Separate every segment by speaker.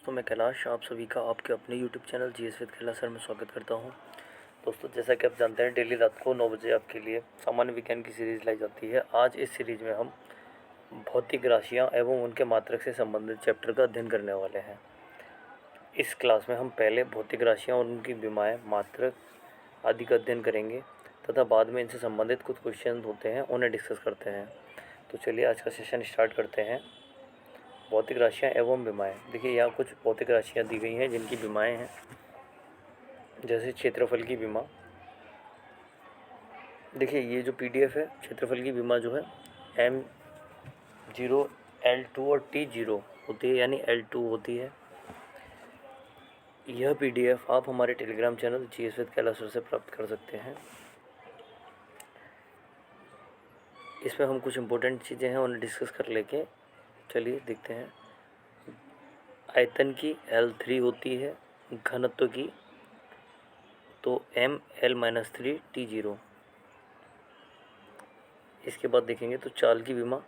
Speaker 1: तो मैं कैलाश आप सभी का आपके अपने YouTube channel GS with Kailash sir में स्वागत करता हूं। दोस्तों, जैसा कि आप जानते हैं, डेली रात को 9 बजे आपके लिए सामान्य विज्ञान की सीरीज़ लाई जाती है। आज इस सीरीज़ में हम भौतिक राशियां एवं उनके मात्रक से संबंधित चैप्टर का अध्ययन करने वाले हैं। इस क्लास में हम पहले भौतिक राशियाँ और उनकी विमाएँ, मात्रक आदि का अध्ययन करेंगे तथा बाद में इनसे संबंधित कुछ क्वेश्चन होते हैं उन्हें डिस्कस करते हैं। तो चलिए आज का सेशन स्टार्ट करते हैं। भौतिक राशियाँ एवं विमाएँ। देखिए, यहाँ कुछ भौतिक राशियाँ दी गई हैं जिनकी विमाएँ हैं, जैसे क्षेत्रफल की विमा। देखिए, ये जो पीडीएफ है, क्षेत्रफल की विमा जो है M0 L2 और T0 होती है, यानी L2 होती है। यह पीडीएफ आप हमारे Telegram channel GS with Kailash sir से प्राप्त कर सकते हैं। इसमें हम कुछ इम्पोर्टेंट चीज़ें हैं उन्हें डिस्कस कर लेके चलिए देखते हैं। आयतन की L3 होती है, घनत्व की तो ML-3 T0। इसके बाद देखेंगे तो चाल की विमा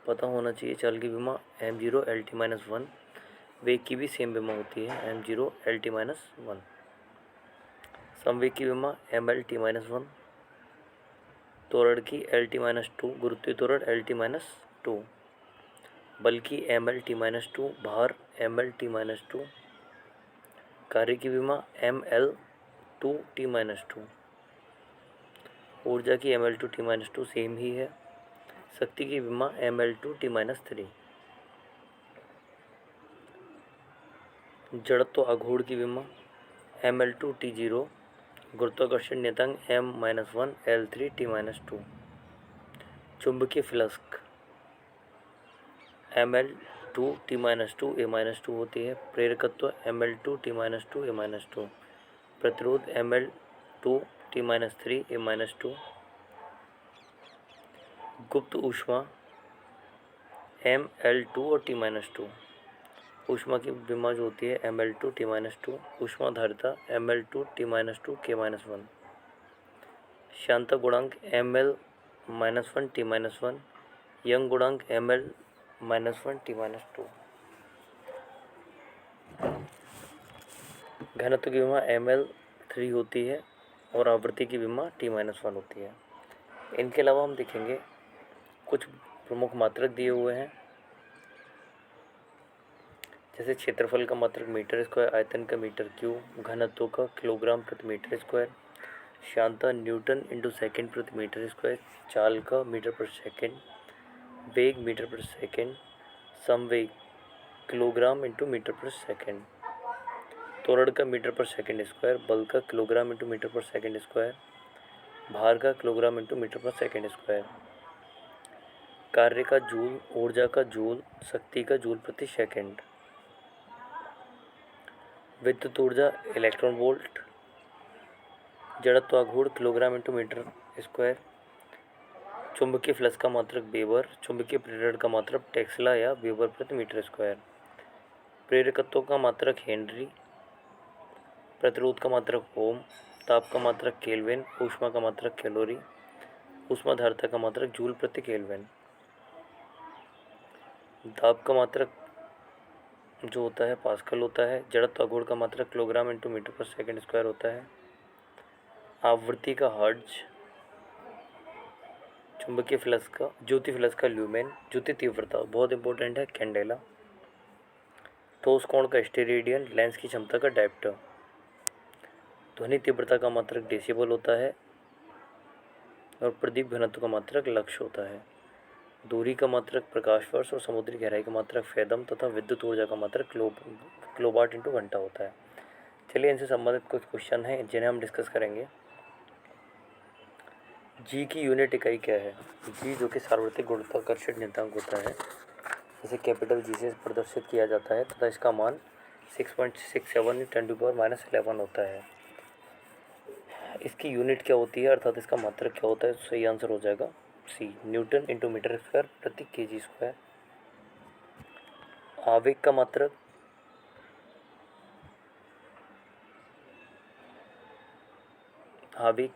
Speaker 1: पता होना चाहिए। चाल की विमा M0 LT-1। वेग की भी सेम विमा होती है, M0 LT-1। समवेग की विमा ML-T-1। त्वरण की LT-2। गुरुत्वीय त्वरण LT-2। बल की ML-T-2। भार ML-T-2। कार्य की विमा ML2T-2। ऊर्जा की ML2T-2 सेम ही है। शक्ति की विमा ML2T-3। जड़त्व आघूर्ण की विमा ML2T0। गुरुत्वाकर्षण नियतांक M-1 L3T-2। चुंबकीय फ्लक्स ML2T-2 A-2 होती है। प्रेरकत्व ML2T-2 A-2। प्रतिरोध ML2T-3 A-2। गुप्त ऊष्मा ML2 और T-2। ऊष्मा की विमा जो होती है ML2T-2। ऊष्माधारिता ML2T-2 K-1। श्यानता गुणांक ML-1T-1। यंग गुणांक ML-1T-2। घनत्व की विमा ML3 होती है और आवृत्ति की विमा T-1 होती है। इनके अलावा हम देखेंगे कुछ प्रमुख मात्रक दिए हुए हैं, जैसे क्षेत्रफल का मात्रक मीटर स्क्वायर, आयतन का मीटर क्यूब, घनत्व का किलोग्राम प्रति मीटर स्क्वायर, श्यानता न्यूटन इंटू सेकेंड प्रति मीटर स्क्वायर, चाल का मीटर पर सेकेंड, वेग मीटर पर सेकेंड, समवेग किलोग्राम इंटू मीटर पर सेकेंड, त्वरण का मीटर पर सेकेंड स्क्वायर, बल का किलोग्राम इंटू मीटर पर सेकेंड स्क्वायर, भार का किलोग्राम इंटू मीटर पर सेकेंड स्क्वायर, कार्य का जूल, ऊर्जा का जूल, शक्ति का जूल प्रति सेकेंड, विद्युत ऊर्जा इलेक्ट्रॉन वोल्ट, जड़त्व आघूर्ण किलोग्राम इंटू मीटर स्क्वायर, चुंबकीय फ्लक्स का मात्रक वेबर, चुंबकीय प्रेरण का मात्रक टेस्ला या वेबर प्रति मीटर स्क्वायर, प्रेरकत्व का मात्रक हेनरी, प्रतिरोध का मात्रक ओम, ताप का मात्रक केल्विन, ऊष्मा का मात्रक कैलोरी, ऊष्माधारिता का मात्रक जूल प्रति केल्विन, दाब का मात्रक जो होता है पास्कल होता है, जड़त्व आघूर्ण का मात्रक किलोग्राम इंटू मीटर पर सेकेंड स्क्वायर होता है, आवृत्ति का हर्ट्ज, चुंबकीय फ्लक्स का, ज्योति फ्लक्स का ल्यूमेन, ज्योति तीव्रता बहुत इंपॉर्टेंट है कैंडेला, ठोस कोण का स्टेरेडियन, लेंस की क्षमता का डायप्टर, ध्वनि तीव्रता का मात्रक डेसिबल होता है और प्रदीप घनत्व का मात्रक लक्स होता है, दूरी का मात्रक प्रकाश वर्ष और समुद्री गहराई का मात्रक फेदम तथा विद्युत ऊर्जा का मात्रक किलोवाट इंटू घंटा होता है। चलिए इनसे संबंधित कुछ क्वेश्चन हैं जिन्हें हम डिस्कस करेंगे। जी की यूनिट इकाई क्या है? जी जो कि सार्वत्रिक गुरुत्वाकर्षण नियतांक होता है, इसे कैपिटल जी से प्रदर्शित किया जाता है तथा इसका मान 6.67 × 10⁻11 होता है। इसकी यूनिट क्या होती है अर्थात इसका मात्रक क्या होता है? तो सही आंसर हो जाएगा सी, न्यूटन इंटू मीटर स्क्वायर प्रति केजी स्क्वायर। आवेग का मात्रक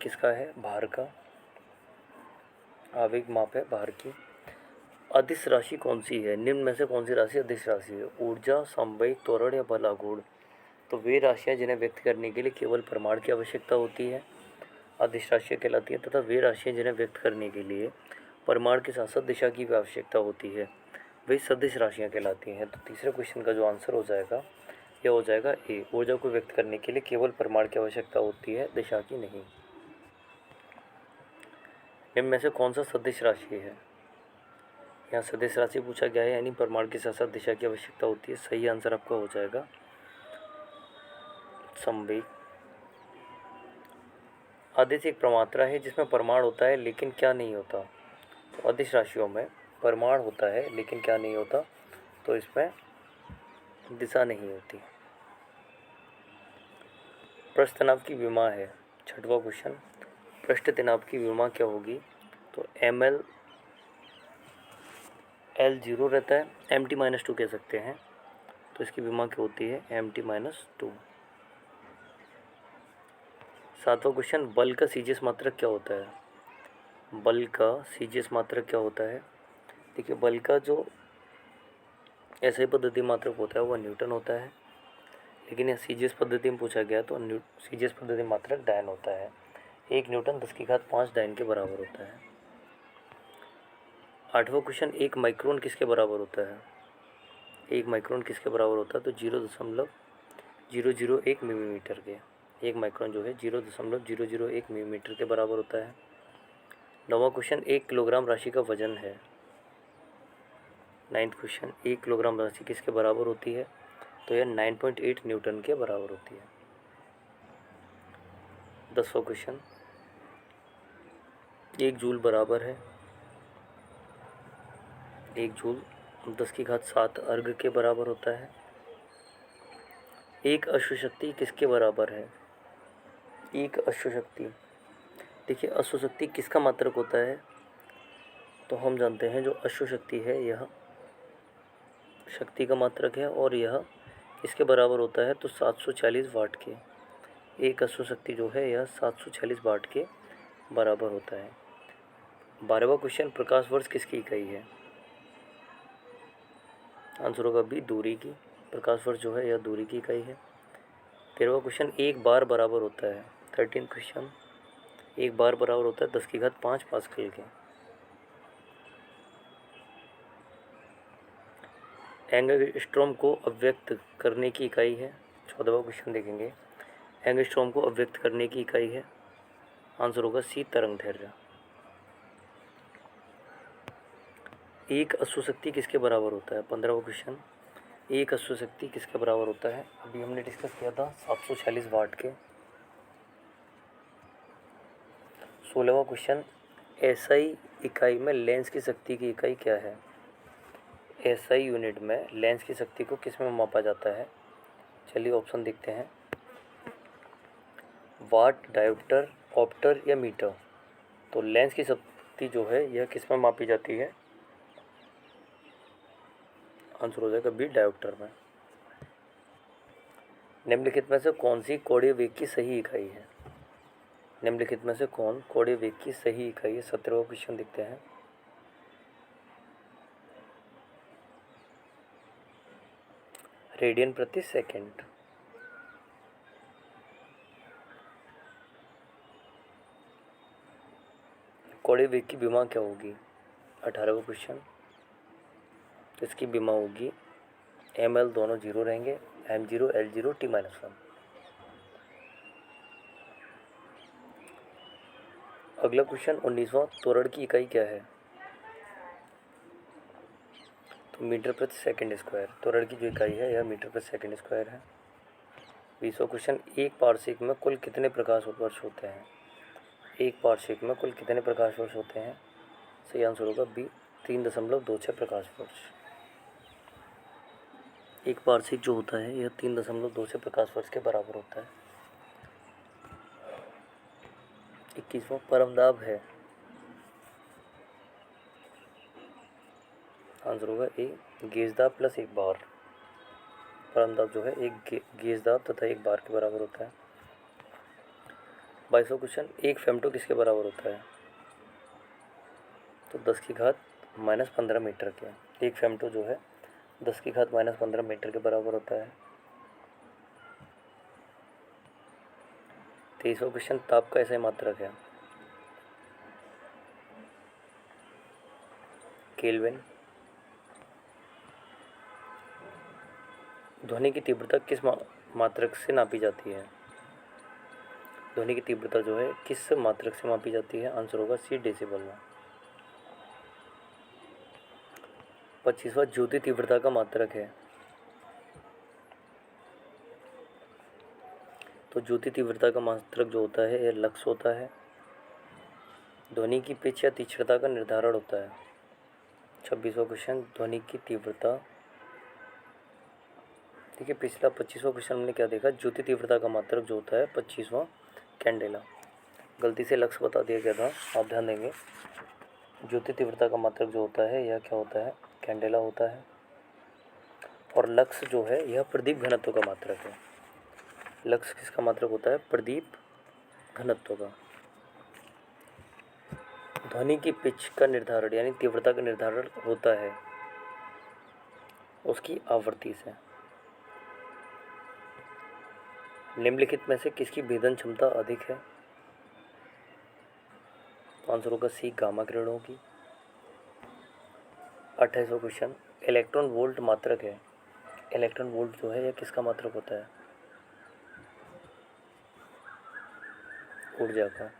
Speaker 1: किसका है? भार का। आवेग माप है भार की। अदिश राशि कौन सी है? निम्न में से कौन सी राशि अदिश राशि है? ऊर्जा, संवेग, त्वरण या बल आघूर्ण। तो वे राशियाँ जिन्हें व्यक्त करने के लिए केवल प्रमाण की आवश्यकता होती है, अदिश राशियाँ कहलाती हैं। तथा वे राशियाँ जिन्हें व्यक्त करने के लिए प्रमाण के साथ साथ दिशा की भी आवश्यकता होती है, वे सदिश राशियाँ कहलाती हैं। तो तीसरे क्वेश्चन का जो आंसर हो जाएगा यह हो जाएगा ए। ऊर्जा को व्यक्त करने के लिए केवल प्रमाण की आवश्यकता होती है, दिशा की नहीं। निम्न में से कौन सा सदिश राशि है? यहाँ सदिश राशि पूछा गया है, यानी प्रमाण के साथ साथ दिशा की आवश्यकता होती है। सही आंसर आपका हो जाएगा संवेग। अदिश एक प्रमात्रा है जिसमें प्रमाण होता है लेकिन क्या नहीं होता? तो अदिश राशियों में प्रमाण होता है लेकिन क्या नहीं होता? तो इसमें दिशा नहीं होती। पृष्ठ तनाव की विमा है। छठवां क्वेश्चन, पृष्ठ तनाव की विमा क्या होगी? तो ml L0 रहता है, mt-2 कह सकते हैं। तो इसकी विमा क्या होती है? mt-2। सातवां क्वेश्चन, बल का सीजीएस मात्रक क्या होता है? बल का सीजीएस मात्रक क्या होता है? देखिए, बल का जो ऐसे पद्धति मात्रक होता है वह न्यूटन होता है, लेकिन यह सीजीएस पद्धति में पूछा गया तो सीजीएस पद्धति मात्रक डायन होता है। 1 न्यूटन 10⁵5 डायन के बराबर होता है। आठवां क्वेश्चन, 1 माइक्रोन किसके बराबर होता है? 1 माइक्रोन किसके बराबर होता है? तो 0.001 मिलीमीटर के। 1 माइक्रोन जो है 0.001 मिलीमीटर के बराबर होता है। नौवां क्वेश्चन, 1 किलोग्राम राशि का वजन है। 9th क्वेश्चन, 1 किलोग्राम राशि किसके बराबर होती है? तो यह 9.8 न्यूटन के बराबर होती है। 10वां क्वेश्चन, 1 जूल बराबर है, 1 जूल 10⁵7 अर्ग के बराबर होता है। 1 अश्वशक्ति किसके बराबर है? 1 अश्वशक्ति, देखिए अश्वशक्ति किसका मात्रक होता है? तो हम जानते हैं जो अश्वशक्ति है यह शक्ति का मात्रक है और यह किसके बराबर होता है? तो 740 वाट के। 1 अश्वशक्ति जो है यह 740 वाट के बराबर होता है। 12वां क्वेश्चन, प्रकाश वर्ष किसकी इकाई है? आंसर होगा बी, दूरी की। प्रकाश वर्ष जो है यह दूरी की इकाई है। 13वां क्वेश्चन, 1 बार बराबर होता है। 13th क्वेश्चन, 1 बार बराबर होता है 10⁵5 पास्कल के। एंगस्ट्रॉम को अव्यक्त करने की इकाई है। 14वां क्वेश्चन देखेंगे, एंगस्ट्रॉम को अव्यक्त करने की इकाई है। आंसर होगा सी, तरंगदैर्घ्य। 1 अश्वशक्ति किसके बराबर होता है? 15वां क्वेश्चन, 1 अश्वशक्ति किसके बराबर होता है? अभी हमने डिस्कस किया था 740 वाट के। 16वां क्वेश्चन, एसआई इकाई में लेंस की शक्ति की इकाई क्या है? एसआई यूनिट में लेंस की शक्ति को किस में मापा जाता है? चलिए ऑप्शन देखते हैं, वाट, डायोप्टर, ऑप्टर या मीटर। तो लेंस की शक्ति जो है यह किस में मापी जाती है? आंसर हो जाएगा बी, डायोप्टर में। निम्नलिखित में से कौन सी कोणीय वेग की सही इकाई है? निम्नलिखित में से कौन कोणीय वेग की सही इकाई है? 17वां क्वेश्चन देखते हैं, रेडियन प्रति सेकंड। कोणीय वेग की विमा क्या होगी? 18वां क्वेश्चन, तो इसकी विमा होगी ml दोनों जीरो रहेंगे, m0 L0 t-1। अगला क्वेश्चन 19वां, त्वरण की इकाई क्या है? तो मीटर प्रति सेकंड स्क्वायर। त्वरण की जो इकाई है यह मीटर प्रति सेकंड स्क्वायर है। 20वां क्वेश्चन, 1 पारसेक में कुल कितने प्रकाश वर्ष होते हैं? 1 पारसेक में कुल कितने प्रकाश वर्ष होते हैं? सही आंसर होगा बी, 3.26 प्रकाश वर्ष। 1 पारसेक जो होता है यह 3.26 प्रकाश वर्ष के बराबर होता है। 21वां, परमदाब है। आंसर होगा ए, गेजदाब प्लस 1 बार। परमदाब जो है एक गेजदाब तथा 1 बार के बराबर होता है। 22वां क्वेश्चन, 1 फेमटो किसके बराबर होता है? तो 10⁵ -15 मीटर के। एक फेमटो जो है 10⁻⁻15 मीटर के बराबर होता है। 23वां क्वेश्चन, ताप का ऐसा मात्रक है केल्विन। ध्वनि की तीव्रता किस मात्रक से नापी जाती है? ध्वनि की तीव्रता जो है किस मात्रक से मापी जाती है? आंसर होगा सी, डेसिबल में। 25वां, ज्योति तीव्रता का मात्रक है। तो ज्योति तीव्रता का मात्रक जो होता है यह लक्स होता है। ध्वनि की पिच या तीक्ष्णता का निर्धारण होता है। 26वां क्वेश्चन, ध्वनि की तीव्रता। देखिए पिछला 25वां क्वेश्चन हमने क्या देखा, ज्योति तीव्रता का मात्रक जो होता है 25वां कैंडेला। गलती से लक्स बता दिया गया था, आप ध्यान देंगे। ज्योति तीव्रता का मात्रक जो होता है यह क्या होता है? कैंडेला होता है। और लक्स जो है यह प्रदीप घनत्व का मात्रक है। लक्स किसका मात्रक होता है? प्रदीप घनत्व का। ध्वनि की पिच का निर्धारण यानी तीव्रता का निर्धारण होता है उसकी आवृत्ति से। निम्नलिखित में से किसकी भेदन क्षमता अधिक है? तो आंसर होगा सी, गामा किरणों की। 28वां क्वेश्चन, इलेक्ट्रॉन वोल्ट मात्रक है। इलेक्ट्रॉन वोल्ट जो है यह किसका मात्रक होता है? ऊर्जा का।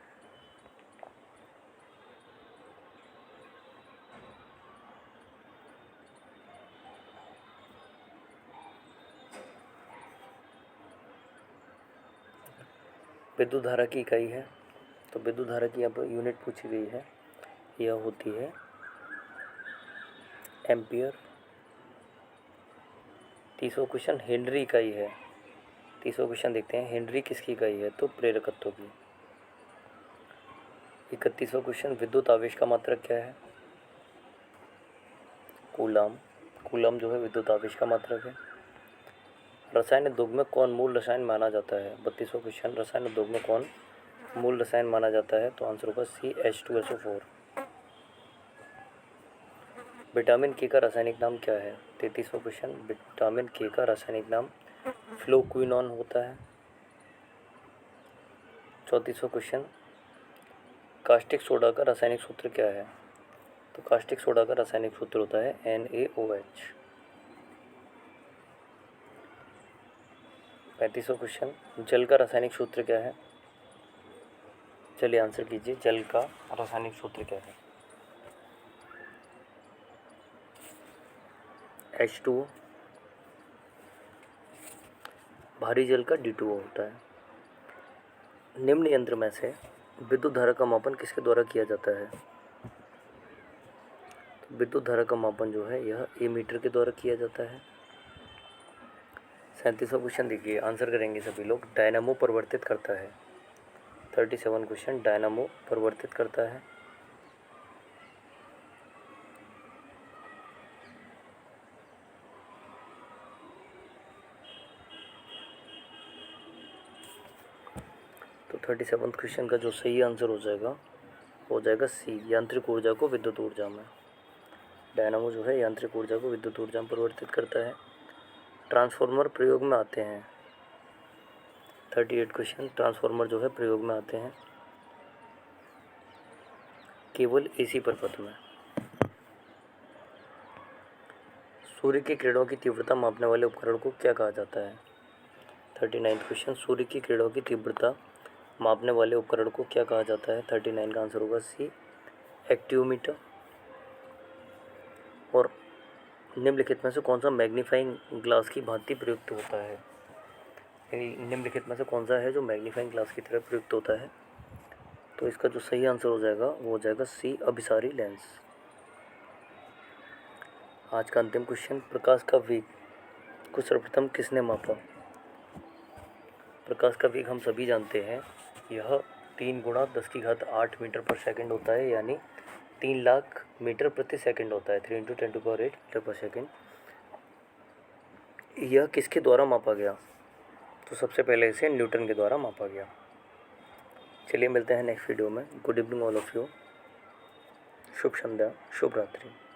Speaker 1: विद्युत धारा की इकाई है, तो विद्युत धारा की यहाँ पर यूनिट पूछी गई है, यह होती है एम्पियर। 30वां क्वेश्चन, हेनरी इकाई है। 30वां क्वेश्चन देखते हैं, हेनरी किसकी इकाई है? तो प्रेरकत्व की। 31वां क्वेश्चन, विद्युत आवेश का मात्रक क्या है? कूलाम। कूलाम जो है विद्युत आवेश का मात्रक है। रसायन उद्योग में कौन मूल रसायन माना जाता है? 32वां क्वेश्चन, रसायन उद्योग में कौन मूल रसायन माना जाता है? तो आंसर होगा सी, H2SO4। विटामिन के का रासायनिक नाम क्या है? 33वां क्वेश्चन, विटामिन के का रासायनिक नाम फ्लोक्विनोन होता है। 34वां क्वेश्चन, कास्टिक सोडा का रासायनिक सूत्र क्या है? तो कास्टिक सोडा का रासायनिक सूत्र होता है NaOH। 35वां क्वेश्चन, जल का रासायनिक सूत्र क्या है? चलिए आंसर कीजिए, जल का रासायनिक सूत्र क्या है? H2O। भारी जल का D2O होता है। निम्न यंत्र में से विद्युत धारा का मापन किसके द्वारा किया जाता है? तो विद्युत धारा का मापन जो है यह एमीटर के द्वारा किया जाता है। 37वां क्वेश्चन देखिए, आंसर करेंगे सभी लोग। डायनामो परिवर्तित करता है। 37वां क्वेश्चन, डायनामो परिवर्तित करता है। तो 37वां क्वेश्चन का जो सही आंसर हो जाएगा सी, यांत्रिक ऊर्जा को विद्युत ऊर्जा में। डायनामो जो है यांत्रिक ऊर्जा को विद्युत ऊर्जा में परिवर्तित करता है। ट्रांसफार्मर प्रयोग में आते हैं। 38 क्वेश्चन, ट्रांसफार्मर जो है प्रयोग में आते हैं केवल AC परिपथ में। सूर्य की किरणों की तीव्रता मापने वाले उपकरण को क्या कहा जाता है? 39 क्वेश्चन, सूर्य की किरणों की तीव्रता मापने वाले उपकरण को क्या कहा जाता है? 39 का आंसर होगा सी, एक्टियोमीटर। और निम्नलिखित में से कौन सा मैग्नीफाइंग ग्लास की भांति प्रयुक्त होता है? निम्नलिखित में से कौन सा है जो मैग्नीफाइंग ग्लास की तरह प्रयुक्त होता है? तो इसका जो सही आंसर हो जाएगा वो हो जाएगा सी, अभिसारी लेंस। आज का अंतिम क्वेश्चन, प्रकाश का वेग को सर्वप्रथम किसने मापा? प्रकाश का वेग हम सभी जानते हैं, यह 3 × 10⁸ मीटर पर सेकंड होता है, यानी 3 लाख मीटर प्रति सेकंड होता है। 3 × 10⁸ मीटर पर सेकंड। यह किसके द्वारा मापा गया? तो सबसे पहले इसे न्यूटन के द्वारा मापा गया। चलिए मिलते हैं नेक्स्ट वीडियो में। Good evening all of you. शुभ संध्या, शुभ रात्रि।